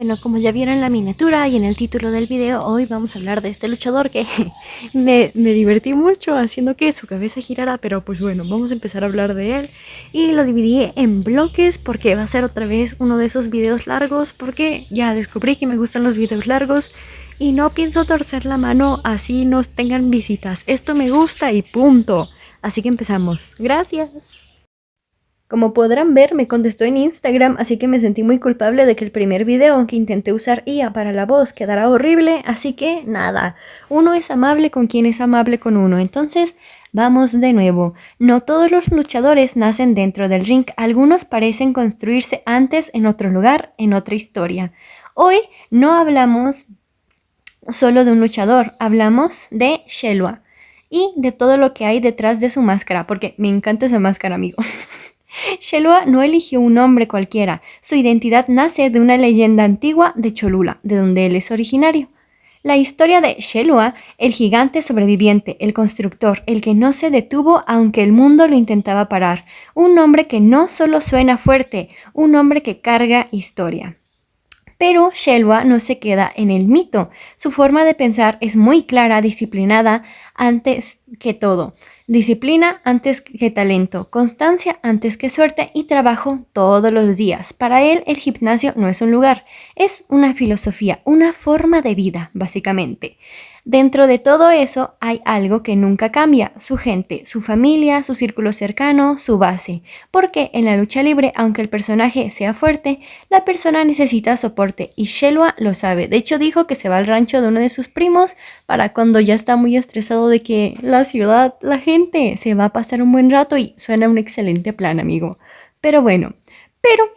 Bueno, como ya vieron en la miniatura y en el título del video, hoy vamos a hablar de este luchador que me divertí mucho haciendo que su cabeza girara, pero pues bueno, vamos a empezar a hablar de él. Y lo dividí en bloques porque va a ser otra vez uno de esos videos largos, porque ya descubrí que me gustan los videos largos y no pienso torcer la mano así nos tengan visitas. Esto me gusta y punto. Así que empezamos. Gracias. Como podrán ver, me contestó en Instagram, así que me sentí muy culpable de que el primer video que intenté usar IA para la voz quedara horrible, así que nada, uno es amable con quien es amable con uno, entonces vamos de nuevo. No todos los luchadores nacen dentro del ring, algunos parecen construirse antes en otro lugar, en otra historia. Hoy no hablamos solo de un luchador, hablamos de Shelwa y de todo lo que hay detrás de su máscara, porque me encanta esa máscara, amigo. Shelwa no eligió un nombre cualquiera, su identidad nace de una leyenda antigua de Cholula, de donde él es originario. La historia de Shelwa, el gigante sobreviviente, el constructor, el que no se detuvo aunque el mundo lo intentaba parar, un nombre que no solo suena fuerte, un nombre que carga historia. Pero Shelwa no se queda en el mito. Su forma de pensar es muy clara, disciplinada antes que todo. Disciplina antes que talento, constancia antes que suerte y trabajo todos los días. Para él el gimnasio no es un lugar, es una filosofía, una forma de vida, básicamente. Dentro de todo eso hay algo que nunca cambia, su gente, su familia, su círculo cercano, su base. Porque en la lucha libre, aunque el personaje sea fuerte, la persona necesita soporte y Shelwa lo sabe. De hecho dijo que se va al rancho de uno de sus primos para cuando ya está muy estresado de que la ciudad, la gente se va a pasar un buen rato y suena un excelente plan, amigo. Pero bueno,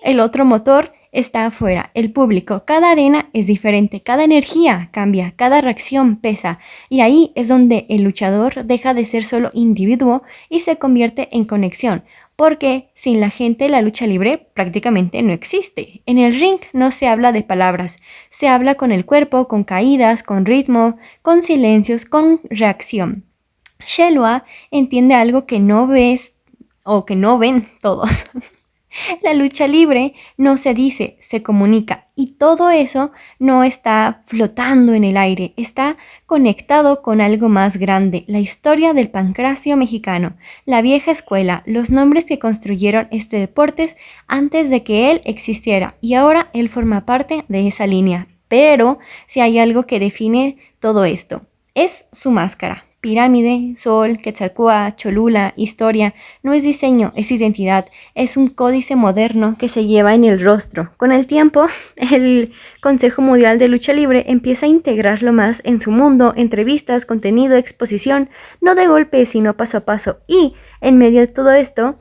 el otro motor está afuera, el público. Cada arena es diferente, cada energía cambia, cada reacción pesa. Y ahí es donde el luchador deja de ser solo individuo y se convierte en conexión. Porque sin la gente la lucha libre prácticamente no existe. En el ring no se habla de palabras, se habla con el cuerpo, con caídas, con ritmo, con silencios, con reacción. Shelwa entiende algo que no ves o que no ven todos. La lucha libre no se dice, se comunica y todo eso no está flotando en el aire, está conectado con algo más grande, la historia del pancracio mexicano, la vieja escuela, los nombres que construyeron este deporte antes de que él existiera y ahora él forma parte de esa línea. Pero si hay algo que define todo esto, es su máscara. Pirámide, Sol, Quetzalcóatl, Cholula, historia, no es diseño, es identidad, es un códice moderno que se lleva en el rostro. Con el tiempo, el Consejo Mundial de Lucha Libre empieza a integrarlo más en su mundo, entrevistas, contenido, exposición, no de golpe, sino paso a paso. Y en medio de todo esto,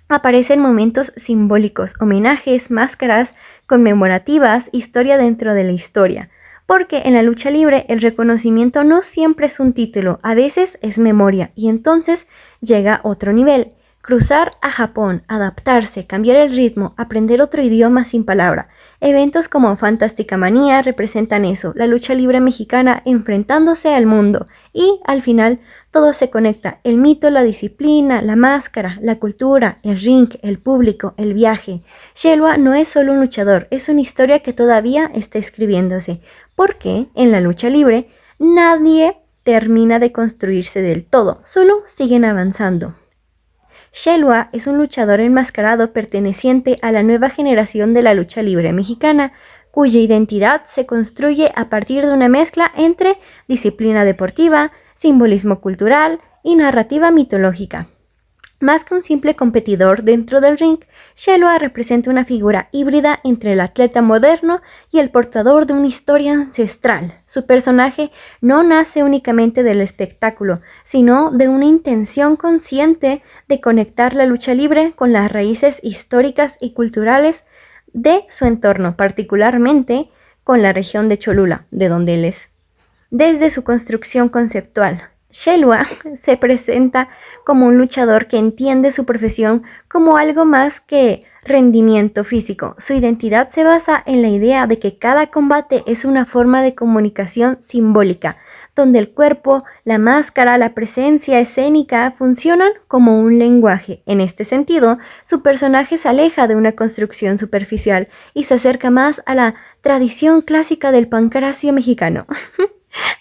aparecen momentos simbólicos, homenajes, máscaras conmemorativas, historia dentro de la historia. Porque en la lucha libre el reconocimiento no siempre es un título, a veces es memoria y entonces llega otro nivel. Cruzar a Japón, adaptarse, cambiar el ritmo, aprender otro idioma sin palabra. Eventos como Fantástica Manía representan eso, la lucha libre mexicana enfrentándose al mundo. Y al final todo se conecta, el mito, la disciplina, la máscara, la cultura, el ring, el público, el viaje. Shelwa no es solo un luchador, es una historia que todavía está escribiéndose. Porque en la lucha libre nadie termina de construirse del todo, solo siguen avanzando. Shelwa es un luchador enmascarado perteneciente a la nueva generación de la lucha libre mexicana, cuya identidad se construye a partir de una mezcla entre disciplina deportiva, simbolismo cultural y narrativa mitológica. Más que un simple competidor dentro del ring, Shelwa representa una figura híbrida entre el atleta moderno y el portador de una historia ancestral. Su personaje no nace únicamente del espectáculo, sino de una intención consciente de conectar la lucha libre con las raíces históricas y culturales de su entorno, particularmente con la región de Cholula, de donde él es. Desde su construcción conceptual, Shelwa se presenta como un luchador que entiende su profesión como algo más que rendimiento físico. Su identidad se basa en la idea de que cada combate es una forma de comunicación simbólica, donde el cuerpo, la máscara, la presencia escénica funcionan como un lenguaje. En este sentido, su personaje se aleja de una construcción superficial y se acerca más a la tradición clásica del pancracio mexicano.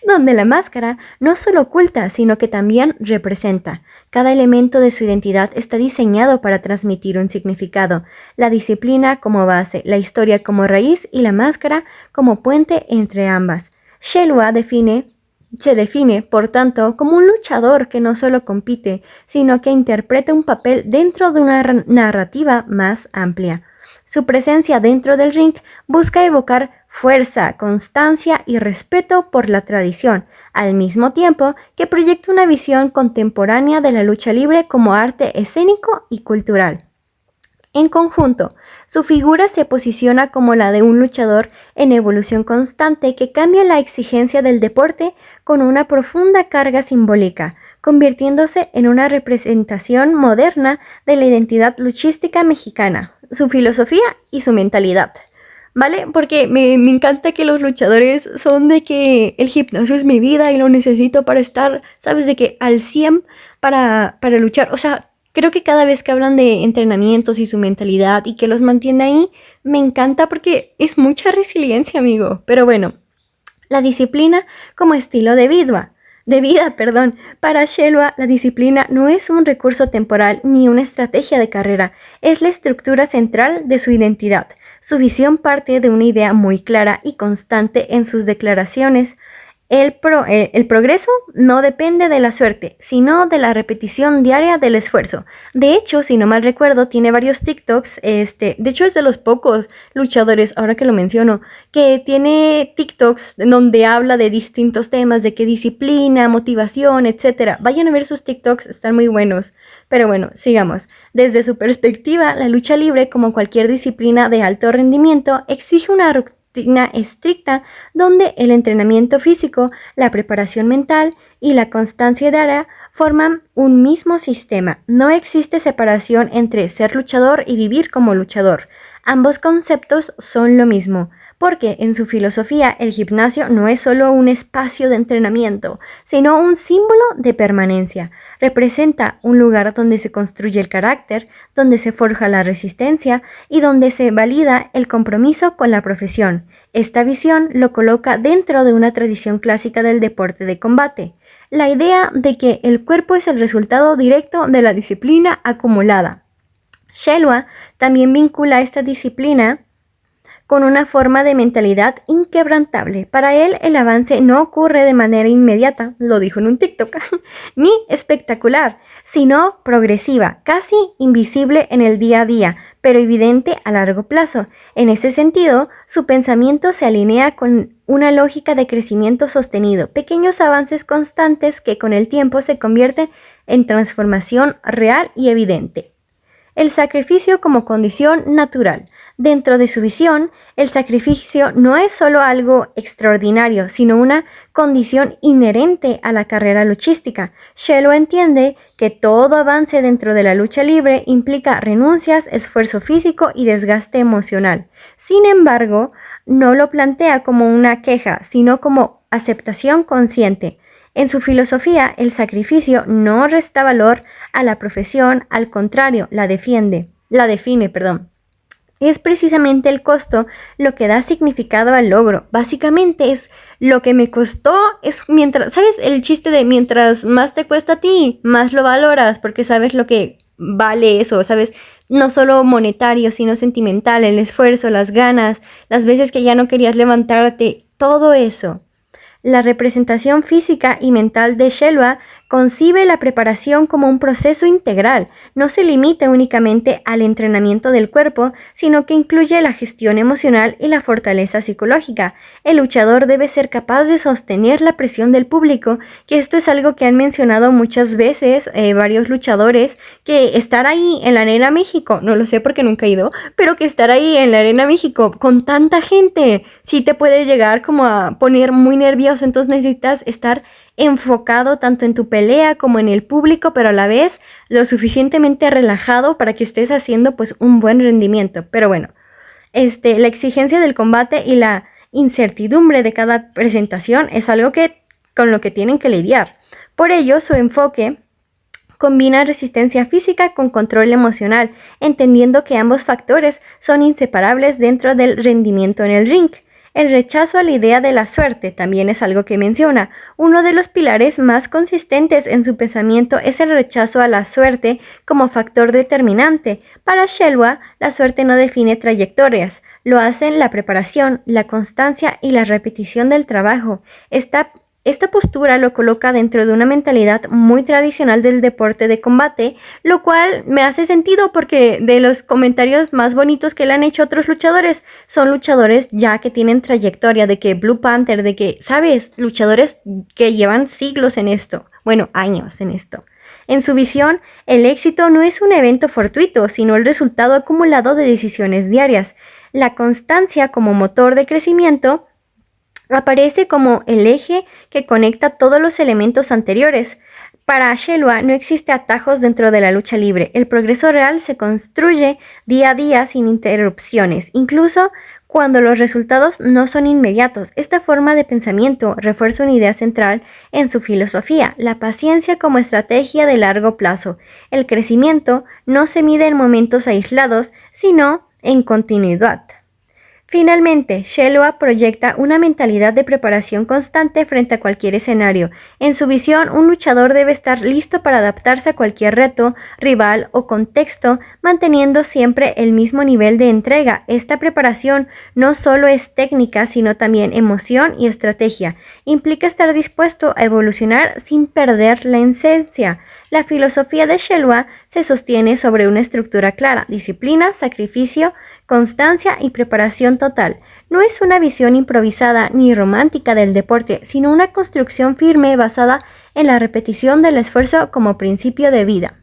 Donde la máscara no solo oculta, sino que también representa. Cada elemento de su identidad está diseñado para transmitir un significado, la disciplina como base, la historia como raíz y la máscara como puente entre ambas. Shelua se define, por tanto, como un luchador que no solo compite, sino que interpreta un papel dentro de una narrativa más amplia. Su presencia dentro del ring busca evocar fuerza, constancia y respeto por la tradición, al mismo tiempo que proyecta una visión contemporánea de la lucha libre como arte escénico y cultural. En conjunto, su figura se posiciona como la de un luchador en evolución constante que cambia la exigencia del deporte con una profunda carga simbólica, convirtiéndose en una representación moderna de la identidad luchística mexicana, su filosofía y su mentalidad. ¿Vale? Porque me encanta que los luchadores son de que el gimnasio es mi vida y lo necesito para estar, ¿sabes? De que al 100 para luchar. O sea, creo que cada vez que hablan de entrenamientos y su mentalidad y que los mantiene ahí, me encanta porque es mucha resiliencia, amigo. Pero bueno, la disciplina como estilo de vida. Para Shelua, la disciplina no es un recurso temporal ni una estrategia de carrera, es la estructura central de su identidad. Su visión parte de una idea muy clara y constante en sus declaraciones. El progreso no depende de la suerte, sino de la repetición diaria del esfuerzo. De hecho, si no mal recuerdo, tiene varios TikToks, de hecho es de los pocos luchadores, ahora que lo menciono, que tiene TikToks donde habla de distintos temas, de qué disciplina, motivación, etc. Vayan a ver sus TikToks, están muy buenos. Pero bueno, sigamos. Desde su perspectiva, la lucha libre, como cualquier disciplina de alto rendimiento, exige una rutina estricta donde el entrenamiento físico, la preparación mental y la constancia diaria forman un mismo sistema. No existe separación entre ser luchador y vivir como luchador. Ambos conceptos son lo mismo, porque en su filosofía el gimnasio no es solo un espacio de entrenamiento, sino un símbolo de permanencia. Representa un lugar donde se construye el carácter, donde se forja la resistencia y donde se valida el compromiso con la profesión. Esta visión lo coloca dentro de una tradición clásica del deporte de combate. La idea de que el cuerpo es el resultado directo de la disciplina acumulada. Shelua también vincula esta disciplina con una forma de mentalidad inquebrantable. Para él, el avance no ocurre de manera inmediata, lo dijo en un TikTok, ni espectacular, sino progresiva, casi invisible en el día a día, pero evidente a largo plazo. En ese sentido, su pensamiento se alinea con una lógica de crecimiento sostenido, pequeños avances constantes que con el tiempo se convierten en transformación real y evidente. El sacrificio como condición natural. Dentro de su visión, el sacrificio no es solo algo extraordinario, sino una condición inherente a la carrera luchística. Shelua entiende que todo avance dentro de la lucha libre implica renuncias, esfuerzo físico y desgaste emocional. Sin embargo, no lo plantea como una queja, sino como aceptación consciente. En su filosofía, el sacrificio no resta valor a la profesión, al contrario, la define. Es precisamente el costo lo que da significado al logro. Básicamente es lo que me costó, ¿sabes? El chiste de mientras más te cuesta a ti, más lo valoras, porque sabes lo que vale eso, ¿sabes? No solo monetario, sino sentimental, el esfuerzo, las ganas, las veces que ya no querías levantarte, todo eso. La representación física y mental de Shelua concibe la preparación como un proceso integral. No se limita únicamente al entrenamiento del cuerpo, sino que incluye la gestión emocional y la fortaleza psicológica. El luchador debe ser capaz de sostener la presión del público, que esto es algo que han mencionado muchas veces varios luchadores, que estar ahí en la Arena México, no lo sé porque nunca he ido, pero que estar ahí en la Arena México con tanta gente, sí te puede llegar como a poner muy nervioso. Entonces necesitas estar enfocado tanto en tu pelea como en el público, pero a la vez lo suficientemente relajado para que estés haciendo pues un buen rendimiento. Pero bueno, la exigencia del combate y la incertidumbre de cada presentación es algo que con lo que tienen que lidiar. Por ello, su enfoque combina resistencia física con control emocional, entendiendo que ambos factores son inseparables dentro del rendimiento en el ring. El rechazo a la idea de la suerte también es algo que menciona. Uno de los pilares más consistentes en su pensamiento es el rechazo a la suerte como factor determinante. Para Shelwa, la suerte no define trayectorias, lo hacen la preparación, la constancia y la repetición del trabajo. Esta postura lo coloca dentro de una mentalidad muy tradicional del deporte de combate, lo cual me hace sentido porque de los comentarios más bonitos que le han hecho otros luchadores, son luchadores ya que tienen trayectoria, de que Blue Panther, de que, ¿sabes? Luchadores que llevan siglos en esto, bueno, años en esto. En su visión, el éxito no es un evento fortuito, sino el resultado acumulado de decisiones diarias. La constancia como motor de crecimiento aparece como el eje que conecta todos los elementos anteriores. Para Shelwa no existe atajos dentro de la lucha libre. El progreso real se construye día a día sin interrupciones, incluso cuando los resultados no son inmediatos. Esta forma de pensamiento refuerza una idea central en su filosofía, la paciencia como estrategia de largo plazo. El crecimiento no se mide en momentos aislados, sino en continuidad. Finalmente, Shelwa proyecta una mentalidad de preparación constante frente a cualquier escenario. En su visión, un luchador debe estar listo para adaptarse a cualquier reto, rival o contexto, manteniendo siempre el mismo nivel de entrega. Esta preparación no solo es técnica, sino también emoción y estrategia. Implica estar dispuesto a evolucionar sin perder la esencia. La filosofía de Shelwa se sostiene sobre una estructura clara: disciplina, sacrificio, constancia y preparación total. No es una visión improvisada ni romántica del deporte, sino una construcción firme basada en la repetición del esfuerzo como principio de vida.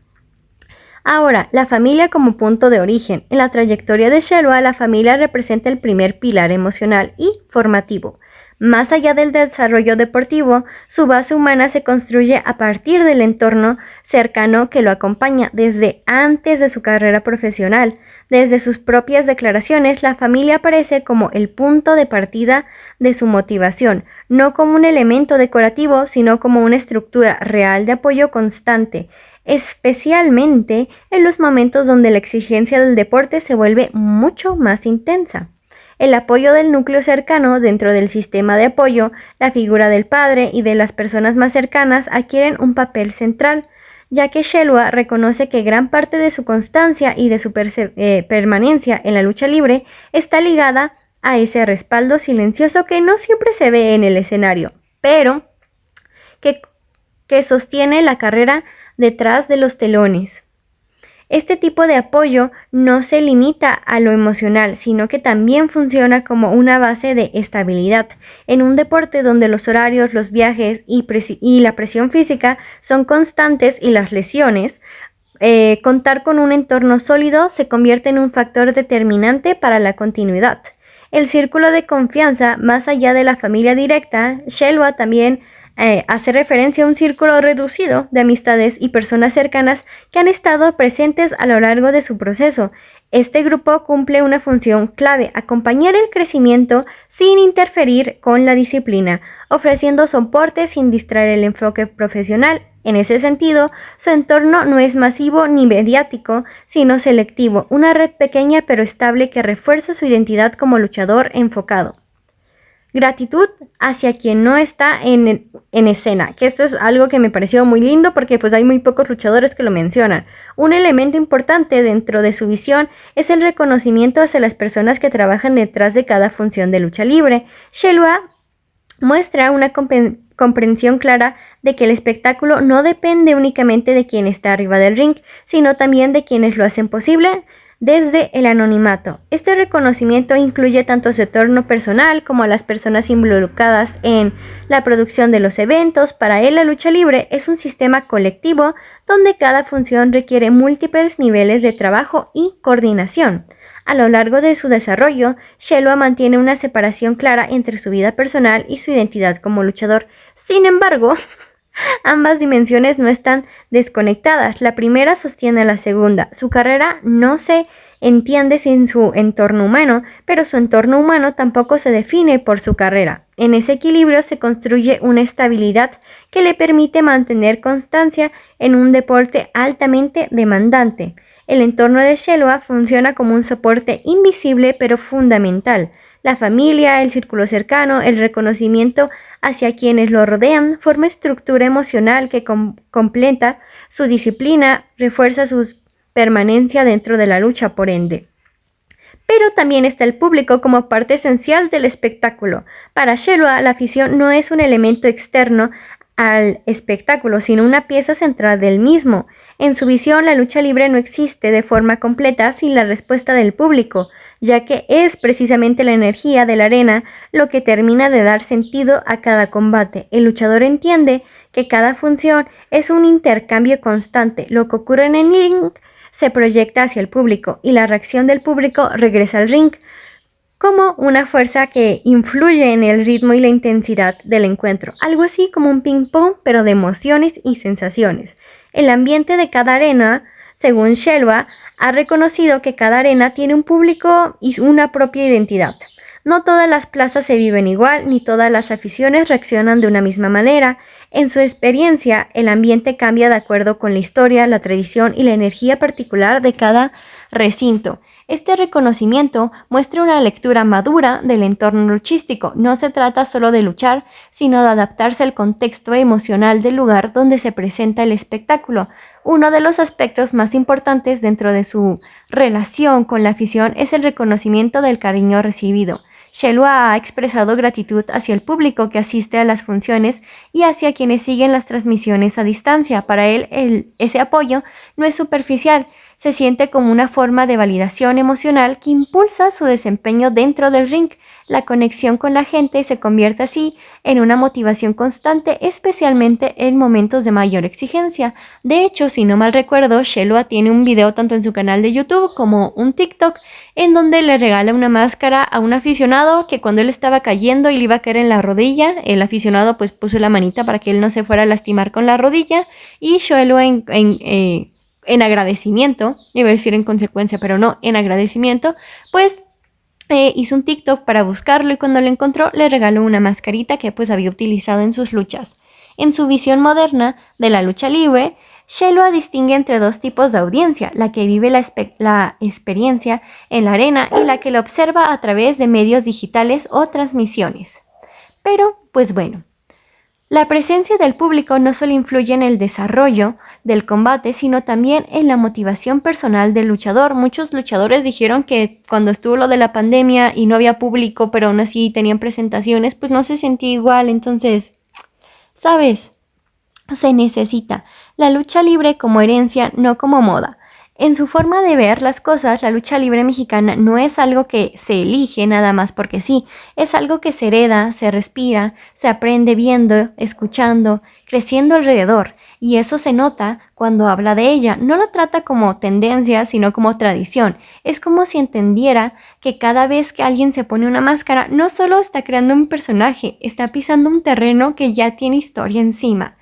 Ahora, la familia como punto de origen. En la trayectoria de Shelwa, la familia representa el primer pilar emocional y formativo. Más allá del desarrollo deportivo, su base humana se construye a partir del entorno cercano que lo acompaña desde antes de su carrera profesional. Desde sus propias declaraciones, la familia aparece como el punto de partida de su motivación, no como un elemento decorativo, sino como una estructura real de apoyo constante, especialmente en los momentos donde la exigencia del deporte se vuelve mucho más intensa. El apoyo del núcleo cercano dentro del sistema de apoyo, la figura del padre y de las personas más cercanas adquieren un papel central, ya que Shelwa reconoce que gran parte de su constancia y de su permanencia en la lucha libre está ligada a ese respaldo silencioso que no siempre se ve en el escenario, pero que sostiene la carrera detrás de los telones. Este tipo de apoyo no se limita a lo emocional, sino que también funciona como una base de estabilidad. En un deporte donde los horarios, los viajes y la presión física son constantes y las lesiones, contar con un entorno sólido se convierte en un factor determinante para la continuidad. El círculo de confianza, más allá de la familia directa, Shelwa también hace referencia a un círculo reducido de amistades y personas cercanas que han estado presentes a lo largo de su proceso. Este grupo cumple una función clave: acompañar el crecimiento sin interferir con la disciplina, ofreciendo soporte sin distraer el enfoque profesional. En ese sentido, su entorno no es masivo ni mediático, sino selectivo, una red pequeña pero estable que refuerza su identidad como luchador enfocado. Gratitud hacia quien no está en escena, que esto es algo que me pareció muy lindo porque pues hay muy pocos luchadores que lo mencionan. Un elemento importante dentro de su visión es el reconocimiento hacia las personas que trabajan detrás de cada función de lucha libre. Shelwa muestra una comprensión clara de que el espectáculo no depende únicamente de quien está arriba del ring, sino también de quienes lo hacen posible desde el anonimato. Este reconocimiento incluye tanto su entorno personal como a las personas involucradas en la producción de los eventos. Para él, la lucha libre es un sistema colectivo donde cada función requiere múltiples niveles de trabajo y coordinación. A lo largo de su desarrollo, Shelwa mantiene una separación clara entre su vida personal y su identidad como luchador. Sin embargo, ambas dimensiones no están desconectadas. La primera sostiene a la segunda. Su carrera no se entiende sin su entorno humano, pero su entorno humano tampoco se define por su carrera. En ese equilibrio se construye una estabilidad que le permite mantener constancia en un deporte altamente demandante. El entorno de Shelwa funciona como un soporte invisible pero fundamental. La familia, el círculo cercano, el reconocimiento hacia quienes lo rodean forma estructura emocional que completa su disciplina, refuerza su permanencia dentro de la lucha, por ende. Pero también está el público como parte esencial del espectáculo. Para Shelwa, la afición no es un elemento externo al espectáculo, sino una pieza central del mismo. En su visión, la lucha libre no existe de forma completa sin la respuesta del público, ya que es precisamente la energía de la arena lo que termina de dar sentido a cada combate. El luchador entiende que cada función es un intercambio constante. Lo que ocurre en el ring se proyecta hacia el público y la reacción del público regresa al ring como una fuerza que influye en el ritmo y la intensidad del encuentro, algo así como un ping-pong pero de emociones y sensaciones. El ambiente de cada arena, según Shelwa, ha reconocido que cada arena tiene un público y una propia identidad. No todas las plazas se viven igual, ni todas las aficiones reaccionan de una misma manera. En su experiencia, el ambiente cambia de acuerdo con la historia, la tradición y la energía particular de cada recinto. Este reconocimiento muestra una lectura madura del entorno luchístico. No se trata solo de luchar, sino de adaptarse al contexto emocional del lugar donde se presenta el espectáculo. Uno de los aspectos más importantes dentro de su relación con la afición es el reconocimiento del cariño recibido. Shelwa ha expresado gratitud hacia el público que asiste a las funciones y hacia quienes siguen las transmisiones a distancia. Para él, ese apoyo no es superficial, se siente como una forma de validación emocional que impulsa su desempeño dentro del ring. La conexión con la gente se convierte así en una motivación constante, especialmente en momentos de mayor exigencia. De hecho, si no mal recuerdo, Shelwa tiene un video tanto en su canal de YouTube como un TikTok en donde le regala una máscara a un aficionado que cuando él estaba cayendo y le iba a caer en la rodilla, el aficionado pues puso la manita para que él no se fuera a lastimar con la rodilla y Shelwa en agradecimiento, iba a decir en consecuencia, pero no, en agradecimiento, pues hizo un TikTok para buscarlo y cuando lo encontró le regaló una mascarita que pues había utilizado en sus luchas. En su visión moderna de la lucha libre, Shelwa distingue entre dos tipos de audiencia, la que vive la experiencia en la arena y la que la observa a través de medios digitales o transmisiones. Pero, pues bueno, la presencia del público no solo influye en el desarrollo del combate, sino también en la motivación personal del luchador. Muchos luchadores dijeron que cuando estuvo lo de la pandemia y no había público, pero aún así tenían presentaciones, pues no se sentía igual. Entonces, ¿sabes? Se necesita la lucha libre como herencia, no como moda. En su forma de ver las cosas, la lucha libre mexicana no es algo que se elige nada más porque sí, es algo que se hereda, se respira, se aprende viendo, escuchando, creciendo alrededor. Y eso se nota cuando habla de ella. No lo trata como tendencia, sino como tradición. Es como si entendiera que cada vez que alguien se pone una máscara, no solo está creando un personaje, está pisando un terreno que ya tiene historia encima.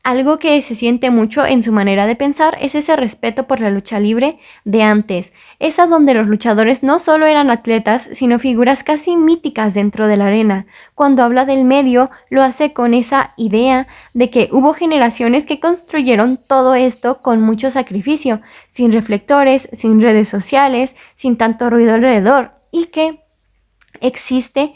Algo que se siente mucho en su manera de pensar es ese respeto por la lucha libre de antes, esa donde los luchadores no solo eran atletas, sino figuras casi míticas dentro de la arena. Cuando habla del medio, lo hace con esa idea de que hubo generaciones que construyeron todo esto con mucho sacrificio, sin reflectores, sin redes sociales, sin tanto ruido alrededor, y que existe.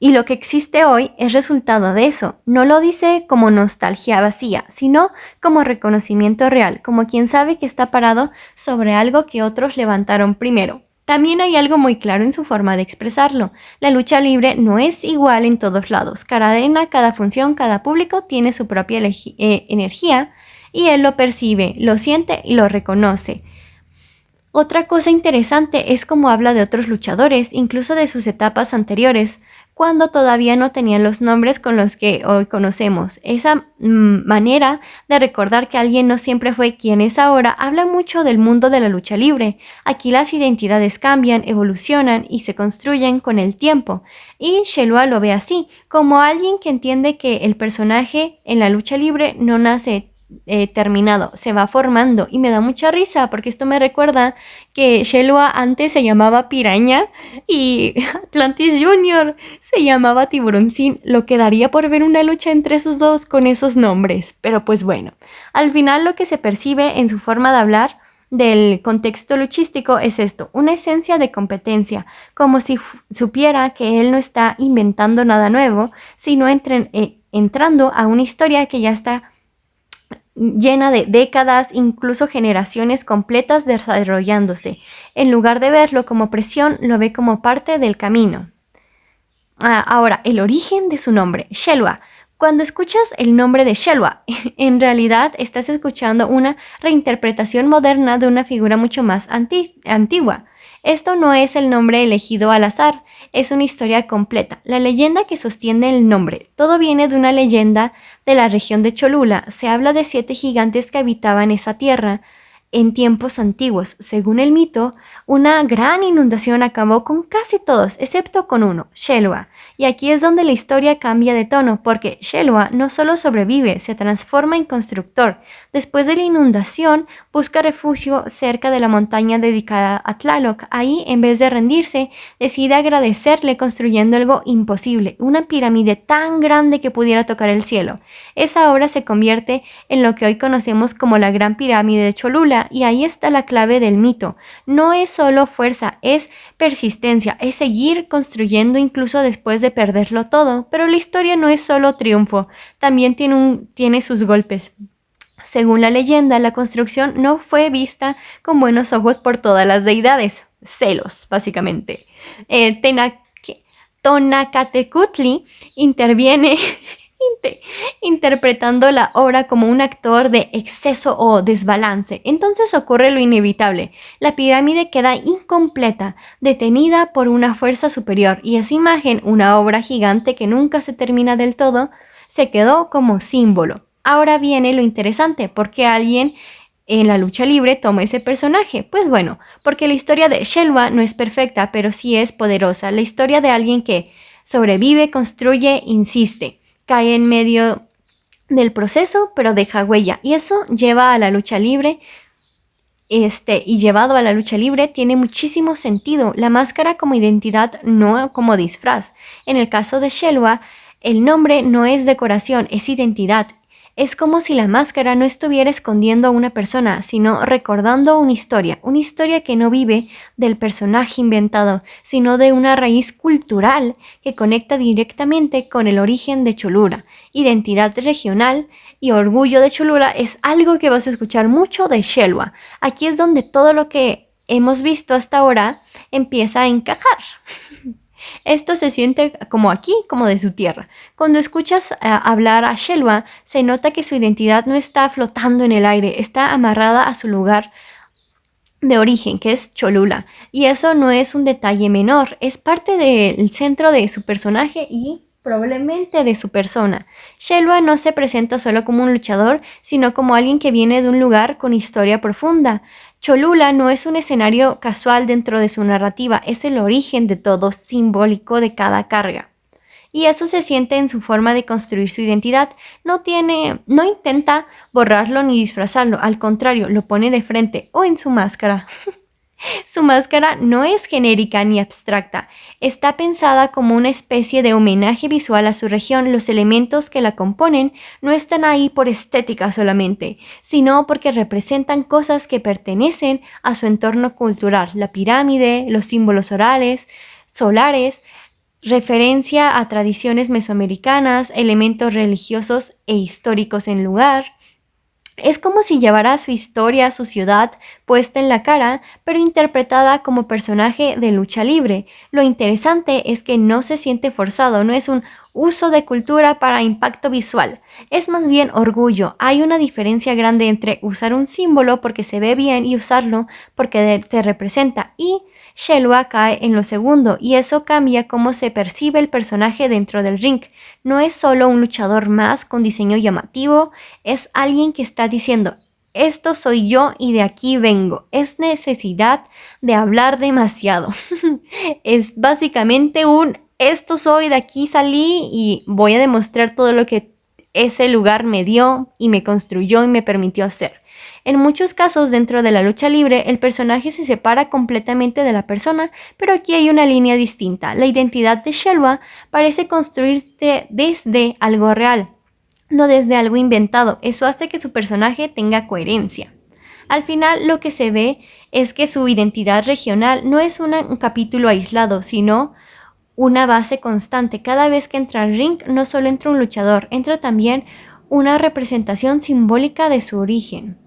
Y lo que existe hoy es resultado de eso. No lo dice como nostalgia vacía, sino como reconocimiento real, como quien sabe que está parado sobre algo que otros levantaron primero. También hay algo muy claro en su forma de expresarlo. La lucha libre no es igual en todos lados. Cada arena, cada función, cada público tiene su propia energía y él lo percibe, lo siente y lo reconoce. Otra cosa interesante es cómo habla de otros luchadores, incluso de sus etapas anteriores, cuando todavía no tenían los nombres con los que hoy conocemos. Esa manera de recordar que alguien no siempre fue quien es ahora habla mucho del mundo de la lucha libre. Aquí las identidades cambian, evolucionan y se construyen con el tiempo. Y Shelwa lo ve así, como alguien que entiende que el personaje en la lucha libre no nace terminado, se va formando y me da mucha risa porque esto me recuerda que Shelua antes se llamaba Piraña y Atlantis Junior se llamaba Tiburoncín. Lo que daría por ver una lucha entre esos dos con esos nombres, pero pues bueno, al final lo que se percibe en su forma de hablar del contexto luchístico es esto, una esencia de competencia, como si supiera que él no está inventando nada nuevo, sino entrando a una historia que ya está llena de décadas, incluso generaciones completas desarrollándose. En lugar de verlo como presión, lo ve como parte del camino. Ahora, el origen de su nombre, Shelua. Cuando escuchas el nombre de Shelua, en realidad estás escuchando una reinterpretación moderna de una figura mucho más antigua. Esto no es el nombre elegido al azar, es una historia completa. La leyenda que sostiene el nombre. Todo viene de una leyenda de la región de Cholula. Se habla de 7 gigantes que habitaban esa tierra en tiempos antiguos. Según el mito, una gran inundación acabó con casi todos, excepto con uno, Shelua. Y aquí es donde la historia cambia de tono, porque Shelua no solo sobrevive, se transforma en constructor. Después de la inundación, busca refugio cerca de la montaña dedicada a Tlaloc. Ahí, en vez de rendirse, decide agradecerle construyendo algo imposible, una pirámide tan grande que pudiera tocar el cielo. Esa obra se convierte en lo que hoy conocemos como la Gran Pirámide de Cholula, y ahí está la clave del mito. No es solo fuerza, es persistencia, es seguir construyendo incluso después de perderlo todo, pero la historia no es solo triunfo, también tiene sus golpes. Según la leyenda, la construcción no fue vista con buenos ojos por todas las deidades, celos, básicamente. Tonacatecutli interviene interpretando la obra como un actor de exceso o desbalance. Entonces ocurre lo inevitable. La pirámide queda incompleta, detenida por una fuerza superior, y esa imagen, una obra gigante que nunca se termina del todo, se quedó como símbolo. Ahora viene lo interesante, ¿por qué alguien en la lucha libre toma ese personaje? Pues bueno, porque la historia de Shelua no es perfecta, pero sí es poderosa. La historia de alguien que sobrevive, construye, insiste. Cae en medio del proceso, pero deja huella. Y eso lleva a la lucha libre. Y llevado a la lucha libre tiene muchísimo sentido. La máscara como identidad, no como disfraz. En el caso de Shelua, el nombre no es decoración, es identidad. Es como si la máscara no estuviera escondiendo a una persona, sino recordando una historia que no vive del personaje inventado, sino de una raíz cultural que conecta directamente con el origen de Cholula. Identidad regional y orgullo de Cholula es algo que vas a escuchar mucho de Shelua. Aquí es donde todo lo que hemos visto hasta ahora empieza a encajar. Esto se siente como aquí, como de su tierra. Cuando escuchas hablar a Shelua, se nota que su identidad no está flotando en el aire, está amarrada a su lugar de origen, que es Cholula. Y eso no es un detalle menor, es parte del centro de su personaje y probablemente de su persona. Shelua no se presenta solo como un luchador, sino como alguien que viene de un lugar con historia profunda. Cholula no es un escenario casual dentro de su narrativa, es el origen de todo, simbólico de cada carga. Y eso se siente en su forma de construir su identidad. No intenta borrarlo ni disfrazarlo, al contrario, lo pone de frente o en su máscara. Su máscara no es genérica ni abstracta, está pensada como una especie de homenaje visual a su región. Los elementos que la componen no están ahí por estética solamente, sino porque representan cosas que pertenecen a su entorno cultural. La pirámide, los símbolos solares, referencia a tradiciones mesoamericanas, elementos religiosos e históricos en lugar. Es como si llevara su historia, su ciudad, puesta en la cara, pero interpretada como personaje de lucha libre. Lo interesante es que no se siente forzado, no es un uso de cultura para impacto visual, es más bien orgullo. Hay una diferencia grande entre usar un símbolo porque se ve bien y usarlo porque te representa, y Shelua cae en lo segundo, y eso cambia cómo se percibe el personaje dentro del ring. No es solo un luchador más con diseño llamativo, es alguien que está diciendo: esto soy yo y de aquí vengo. Es necesidad de hablar demasiado. Es básicamente esto soy, de aquí salí y voy a demostrar todo lo que ese lugar me dio y me construyó y me permitió ser. En muchos casos dentro de la lucha libre, el personaje se separa completamente de la persona, pero aquí hay una línea distinta. La identidad de Shelwa parece construirse desde algo real, no desde algo inventado. Eso hace que su personaje tenga coherencia. Al final lo que se ve es que su identidad regional no es un capítulo aislado, sino una base constante. Cada vez que entra al ring, no solo entra un luchador, entra también una representación simbólica de su origen.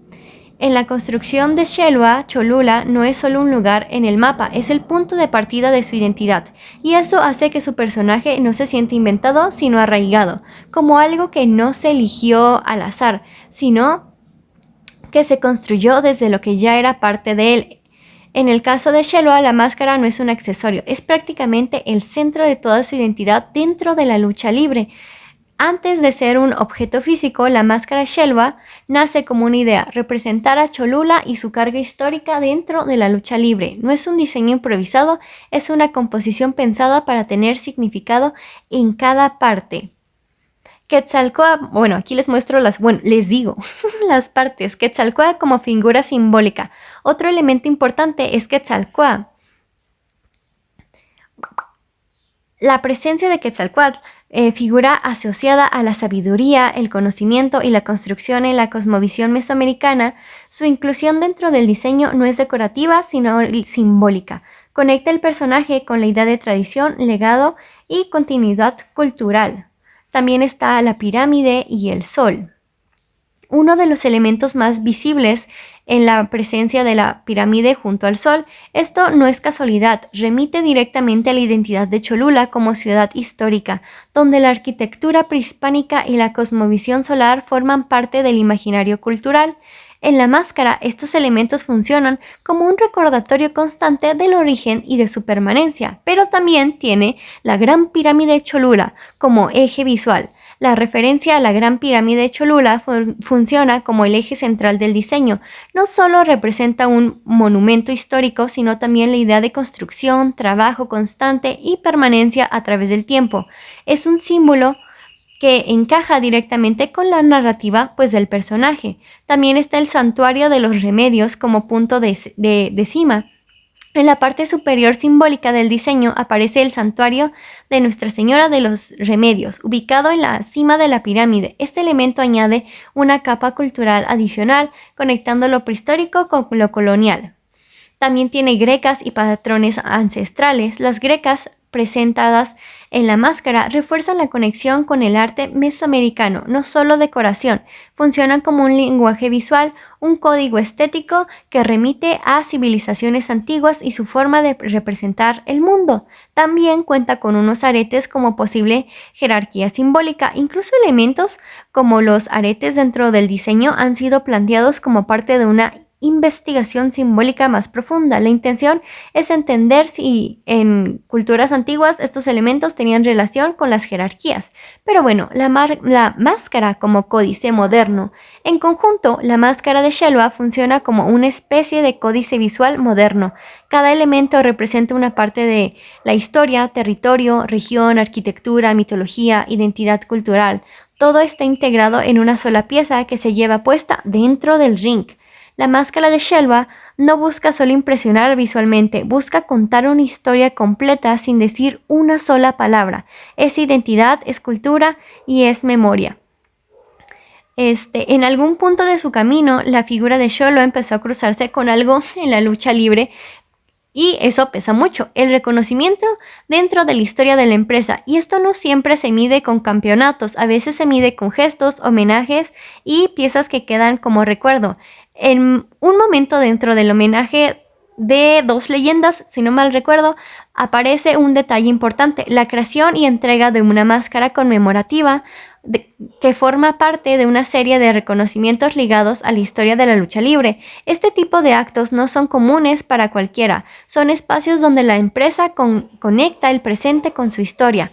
En la construcción de Shelwa, Cholula no es solo un lugar en el mapa, es el punto de partida de su identidad, y eso hace que su personaje no se siente inventado, sino arraigado, como algo que no se eligió al azar, sino que se construyó desde lo que ya era parte de él. En el caso de Shelwa, la máscara no es un accesorio, es prácticamente el centro de toda su identidad dentro de la lucha libre. Antes de ser un objeto físico, la máscara Shelwa nace como una idea, representar a Cholula y su carga histórica dentro de la lucha libre. No es un diseño improvisado, es una composición pensada para tener significado en cada parte. Quetzalcóatl, bueno, aquí les muestro les digo las partes. Quetzalcóatl como figura simbólica. Otro elemento importante es Quetzalcóatl. La presencia de Quetzalcóatl figura asociada a la sabiduría, el conocimiento y la construcción en la cosmovisión mesoamericana. Su inclusión dentro del diseño no es decorativa, sino simbólica. Conecta el personaje con la idea de tradición, legado y continuidad cultural. También está la pirámide y el sol. Uno de los elementos más visibles en la presencia de la pirámide junto al sol. Esto no es casualidad, remite directamente a la identidad de Cholula como ciudad histórica, donde la arquitectura prehispánica y la cosmovisión solar forman parte del imaginario cultural. En la máscara, estos elementos funcionan como un recordatorio constante del origen y de su permanencia, pero también tiene la Gran Pirámide de Cholula como eje visual. La referencia a la Gran Pirámide de Cholula funciona como el eje central del diseño. No solo representa un monumento histórico, sino también la idea de construcción, trabajo constante y permanencia a través del tiempo. Es un símbolo que encaja directamente con la narrativa del personaje. También está el Santuario de los Remedios como punto de cima. En la parte superior simbólica del diseño aparece el santuario de Nuestra Señora de los Remedios, ubicado en la cima de la pirámide. Este elemento añade una capa cultural adicional, conectando lo prehistórico con lo colonial. También tiene grecas y patrones ancestrales. Las grecas presentadas en la máscara refuerzan la conexión con el arte mesoamericano, no solo decoración, funcionan como un lenguaje visual, un código estético que remite a civilizaciones antiguas y su forma de representar el mundo. También cuenta con unos aretes como posible jerarquía simbólica, incluso elementos como los aretes dentro del diseño han sido planteados como parte de una investigación simbólica más profunda. La intención es entender si en culturas antiguas estos elementos tenían relación con las jerarquías. Pero bueno, la máscara como códice moderno. En conjunto, la máscara de Shelwa funciona como una especie de códice visual moderno. Cada elemento representa una parte de la historia, territorio, región, arquitectura, mitología, identidad cultural. Todo está integrado en una sola pieza que se lleva puesta dentro del ring. La máscara de Shelwa no busca solo impresionar visualmente, busca contar una historia completa sin decir una sola palabra. Es identidad, es cultura y es memoria. En algún punto de su camino, la figura de Xolo empezó a cruzarse con algo en la lucha libre y eso pesa mucho, el reconocimiento dentro de la historia de la empresa. Y esto no siempre se mide con campeonatos, a veces se mide con gestos, homenajes y piezas que quedan como recuerdo. En un momento dentro del homenaje de dos leyendas, si no mal recuerdo, aparece un detalle importante, la creación y entrega de una máscara conmemorativa que forma parte de una serie de reconocimientos ligados a la historia de la lucha libre. Este tipo de actos no son comunes para cualquiera, son espacios donde la empresa conecta el presente con su historia.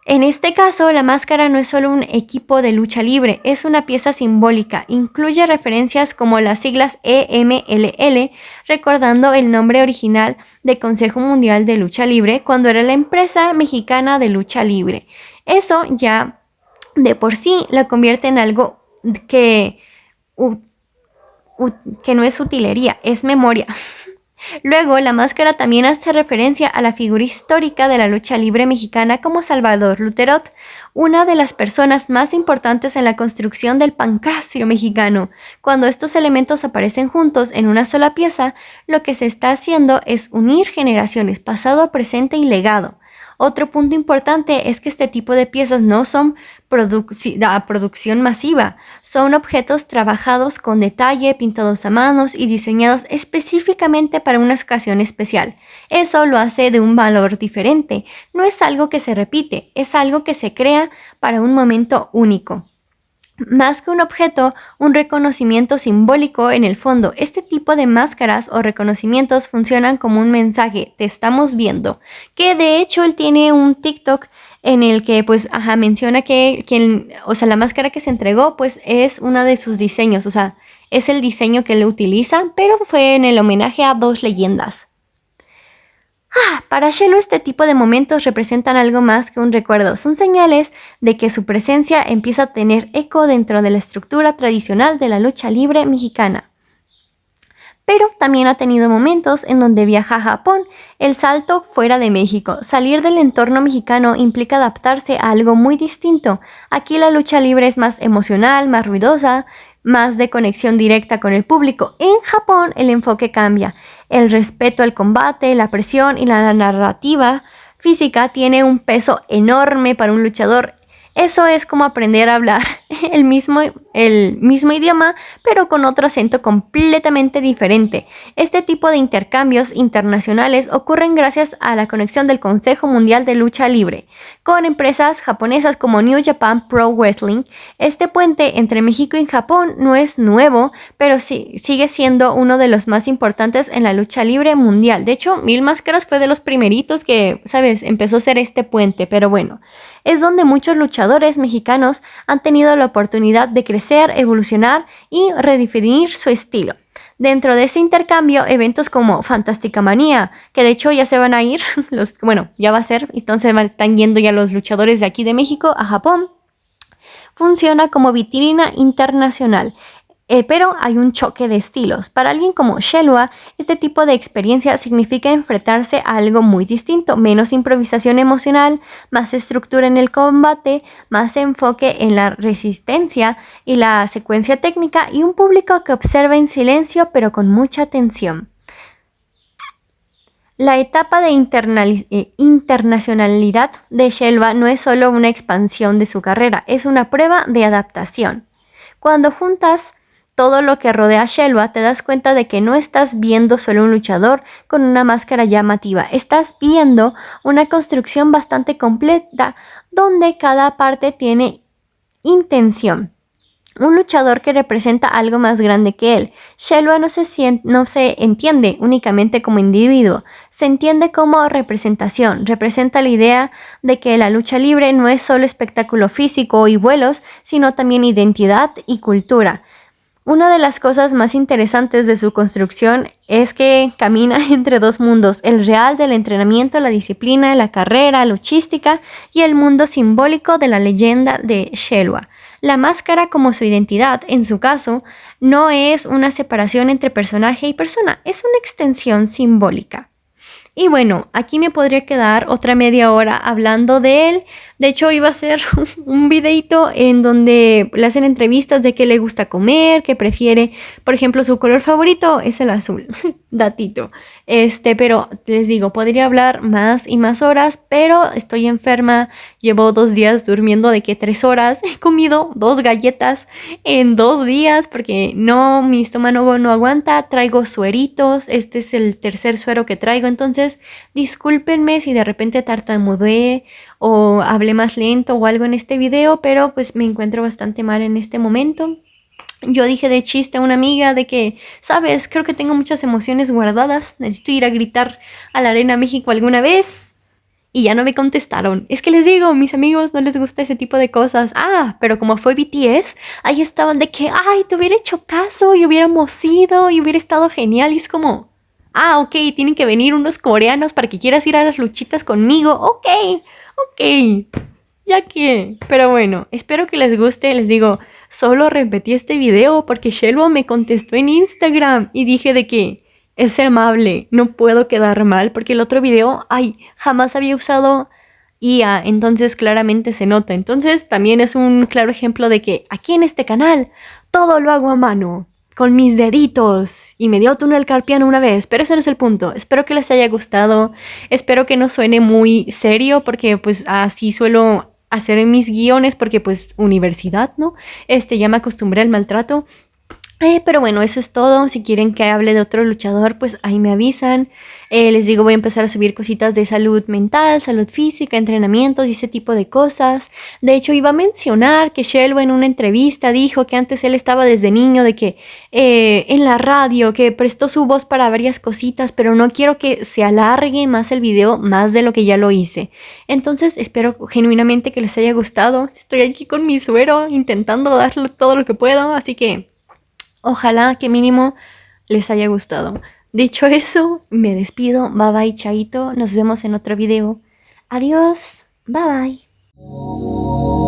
En este caso, la máscara no es solo un equipo de lucha libre, es una pieza simbólica. Incluye referencias como las siglas EMLL, recordando el nombre original de Consejo Mundial de Lucha Libre, cuando era la empresa mexicana de lucha libre. Eso ya de por sí la convierte en algo que, que no es utilería, es memoria. Luego, la máscara también hace referencia a la figura histórica de la lucha libre mexicana como Salvador Luterot, una de las personas más importantes en la construcción del pancracio mexicano. Cuando estos elementos aparecen juntos en una sola pieza, lo que se está haciendo es unir generaciones, pasado, presente y legado. Otro punto importante es que este tipo de piezas no son producción masiva, son objetos trabajados con detalle, pintados a manos y diseñados específicamente para una ocasión especial. Eso lo hace de un valor diferente. No es algo que se repite, es algo que se crea para un momento único. Más que un objeto, un reconocimiento simbólico en el fondo. Este tipo de máscaras o reconocimientos funcionan como un mensaje, te estamos viendo. Que de hecho él tiene un TikTok en el que pues menciona que la máscara que se entregó pues es uno de sus diseños, es el diseño que él utiliza, pero fue en el homenaje a dos leyendas. Para Xelua este tipo de momentos representan algo más que un recuerdo, son señales de que su presencia empieza a tener eco dentro de la estructura tradicional de la lucha libre mexicana. Pero también ha tenido momentos en donde viaja a Japón, el salto fuera de México. Salir del entorno mexicano implica adaptarse a algo muy distinto. Aquí la lucha libre es más emocional, más ruidosa, más de conexión directa con el público. En Japón el enfoque cambia. El respeto al combate, la presión y la narrativa física tiene un peso enorme para un luchador. Eso es como aprender a hablar el mismo idioma, pero con otro acento completamente diferente. Este tipo de intercambios internacionales ocurren gracias a la conexión del Consejo Mundial de Lucha Libre con empresas japonesas como New Japan Pro Wrestling. Este puente entre México y Japón no es nuevo, pero sí, sigue siendo uno de los más importantes en la lucha libre mundial. De hecho, Mil Máscaras fue de los primeritos que, empezó a ser este puente, pero bueno. Es donde muchos luchadores mexicanos han tenido la oportunidad de crecer, evolucionar y redefinir su estilo. Dentro de ese intercambio, eventos como Fantástica Manía, que de hecho ya se van a ir, ya va a ser, entonces están yendo ya los luchadores de aquí de México a Japón, funciona como vitrina internacional. Pero hay un choque de estilos. Para alguien como Xelua, este tipo de experiencia significa enfrentarse a algo muy distinto, menos improvisación emocional, más estructura en el combate, más enfoque en la resistencia y la secuencia técnica y un público que observa en silencio pero con mucha atención. La etapa de internacionalidad de Xelua no es solo una expansión de su carrera, es una prueba de adaptación. Cuando juntas todo lo que rodea a Xelua, te das cuenta de que no estás viendo solo un luchador con una máscara llamativa, estás viendo una construcción bastante completa donde cada parte tiene intención. Un luchador que representa algo más grande que él. Xelua no se entiende únicamente como individuo, se entiende como representación. Representa la idea de que la lucha libre no es solo espectáculo físico y vuelos, sino también identidad y cultura. Una de las cosas más interesantes de su construcción es que camina entre dos mundos, el real del entrenamiento, la disciplina, la carrera luchística y el mundo simbólico de la leyenda de Xelua. La máscara como su identidad, en su caso, no es una separación entre personaje y persona, es una extensión simbólica. Y bueno, aquí me podría quedar otra media hora hablando de él. De hecho, iba a hacer un videito en donde le hacen entrevistas de qué le gusta comer, qué prefiere. Por ejemplo, su color favorito es el azul. Datito. Pero les digo, podría hablar más y más horas, pero estoy enferma. Llevo 2 días durmiendo de que 3 horas. He comido 2 galletas en 2 días porque mi estómago no aguanta. Traigo sueritos. Este es el tercer suero que traigo. Entonces, discúlpenme si de repente tartamudeé o hablé más lento o algo en este video, pero pues me encuentro bastante mal en este momento. Yo dije de chiste a una amiga de que, ¿sabes? Creo que tengo muchas emociones guardadas. Necesito ir a gritar a la Arena México alguna vez. Y ya no me contestaron. Es que les digo, mis amigos no les gusta ese tipo de cosas. Pero como fue BTS, ahí estaban de que, te hubiera hecho caso y hubiéramos ido y hubiera estado genial. Y es como, ok, tienen que venir unos coreanos para que quieras ir a las luchitas conmigo. Ok. Ya que, pero bueno, espero que les guste. Les digo, solo repetí este video porque Shelbo me contestó en Instagram y dije de que es amable, no puedo quedar mal porque el otro video, ay, jamás había usado IA, entonces claramente se nota. Entonces también es un claro ejemplo de que aquí en este canal todo lo hago a mano, con mis deditos. Y me dio túnel carpiano una vez, pero ese no es el punto. Espero que les haya gustado. Espero que no suene muy serio porque pues así suelo hacer en mis guiones porque pues universidad, ¿no? Ya me acostumbré al maltrato. Pero bueno, eso es todo. Si quieren que hable de otro luchador, pues ahí me avisan. Les digo, voy a empezar a subir cositas de salud mental, salud física, entrenamientos y ese tipo de cosas. De hecho, iba a mencionar que Shelbo en una entrevista dijo que antes él estaba desde niño, de que en la radio, que prestó su voz para varias cositas, pero no quiero que se alargue más el video, más de lo que ya lo hice. Entonces, espero genuinamente que les haya gustado. Estoy aquí con mi suero intentando darle todo lo que puedo, así que ojalá que mínimo les haya gustado. Dicho eso, me despido. Bye bye, chaito. Nos vemos en otro video. Adiós. Bye bye.